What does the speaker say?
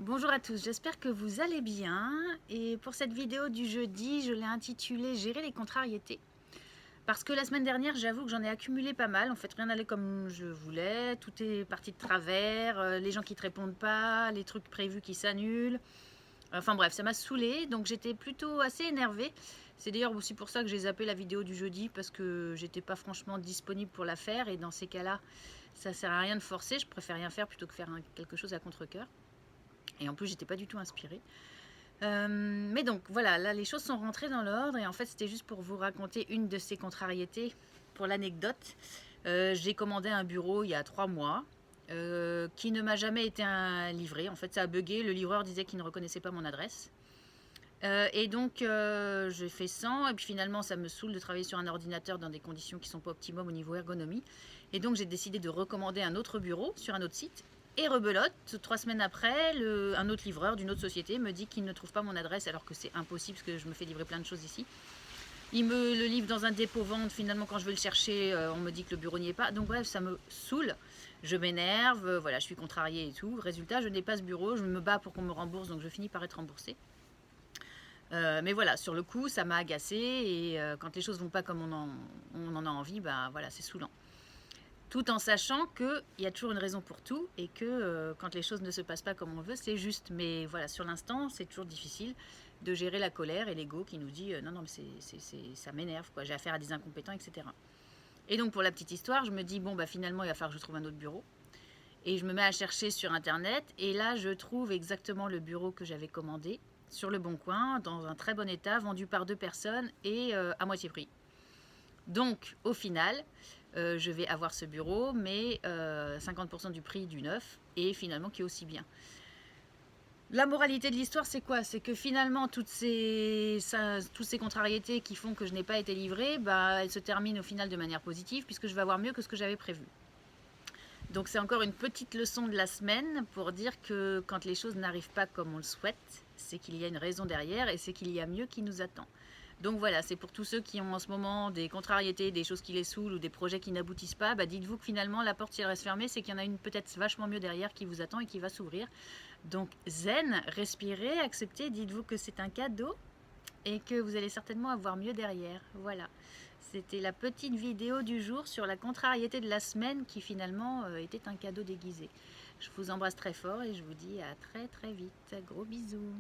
Bonjour à tous, j'espère que vous allez bien. Et pour cette vidéo du jeudi, je l'ai intitulée Gérer les contrariétés. Parce que la semaine dernière, j'avoue que j'en ai accumulé pas mal. En fait, rien n'allait comme je voulais. Tout est parti de travers. Les gens qui ne te répondent pas, les trucs prévus qui s'annulent. Enfin bref, ça m'a saoulée. Donc j'étais plutôt assez énervée. C'est d'ailleurs aussi pour ça que j'ai zappé la vidéo du jeudi. Parce que j'étais pas franchement disponible pour la faire. Et dans ces cas-là, ça sert à rien de forcer. Je préfère rien faire plutôt que faire quelque chose à contre-cœur. Et en plus, j'étais pas du tout inspirée. Mais donc voilà, là les choses sont rentrées dans l'ordre et en fait c'était juste pour vous raconter une de ces contrariétés. Pour l'anecdote, j'ai commandé un bureau il y a 3 mois qui ne m'a jamais été livré. En fait ça a bugué, le livreur disait qu'il ne reconnaissait pas mon adresse. Et donc j'ai fait 100 et puis finalement ça me saoule de travailler sur un ordinateur dans des conditions qui ne sont pas optimum au niveau ergonomie. Et donc j'ai décidé de recommander un autre bureau sur un autre site. Et rebelote, 3 semaines après, un autre livreur d'une autre société me dit qu'il ne trouve pas mon adresse alors que c'est impossible parce que je me fais livrer plein de choses ici. Il me le livre dans un dépôt-vente, finalement quand je veux le chercher, on me dit que le bureau n'y est pas. Donc bref, ça me saoule, je m'énerve, voilà, je suis contrariée et tout. Résultat, je n'ai pas ce bureau, je me bats pour qu'on me rembourse, donc je finis par être remboursée. Mais voilà, sur le coup, ça m'a agacée et quand les choses vont pas comme on en a envie, bah voilà, c'est saoulant. Tout en sachant qu'il y a toujours une raison pour tout et que quand les choses ne se passent pas comme on veut, c'est juste. Mais voilà, sur l'instant, c'est toujours difficile de gérer la colère et l'ego qui nous dit non, non, mais ça m'énerve, quoi. J'ai affaire à des incompétents, etc. Et donc, pour la petite histoire, je me dis bon, bah finalement, il va falloir que je trouve un autre bureau. Et je me mets à chercher sur internet et là, je trouve exactement le bureau que j'avais commandé sur le Bon Coin, dans un très bon état, vendu par 2 personnes et à moitié prix. Donc, au final, je vais avoir ce bureau, mais 50% du prix du neuf, et finalement qui est aussi bien. La moralité de l'histoire, c'est quoi? C'est que finalement, toutes ces contrariétés qui font que je n'ai pas été livrée, bah, elles se terminent au final de manière positive, puisque je vais avoir mieux que ce que j'avais prévu. Donc c'est encore une petite leçon de la semaine pour dire que quand les choses n'arrivent pas comme on le souhaite, c'est qu'il y a une raison derrière et c'est qu'il y a mieux qui nous attend. Donc voilà, c'est pour tous ceux qui ont en ce moment des contrariétés, des choses qui les saoulent ou des projets qui n'aboutissent pas, bah dites-vous que finalement la porte si elle reste fermée, c'est qu'il y en a une peut-être vachement mieux derrière qui vous attend et qui va s'ouvrir. Donc zen, respirez, acceptez, dites-vous que c'est un cadeau et que vous allez certainement avoir mieux derrière. Voilà. C'était la petite vidéo du jour sur la contrariété de la semaine qui finalement était un cadeau déguisé. Je vous embrasse très fort et je vous dis à très très vite. Gros bisous.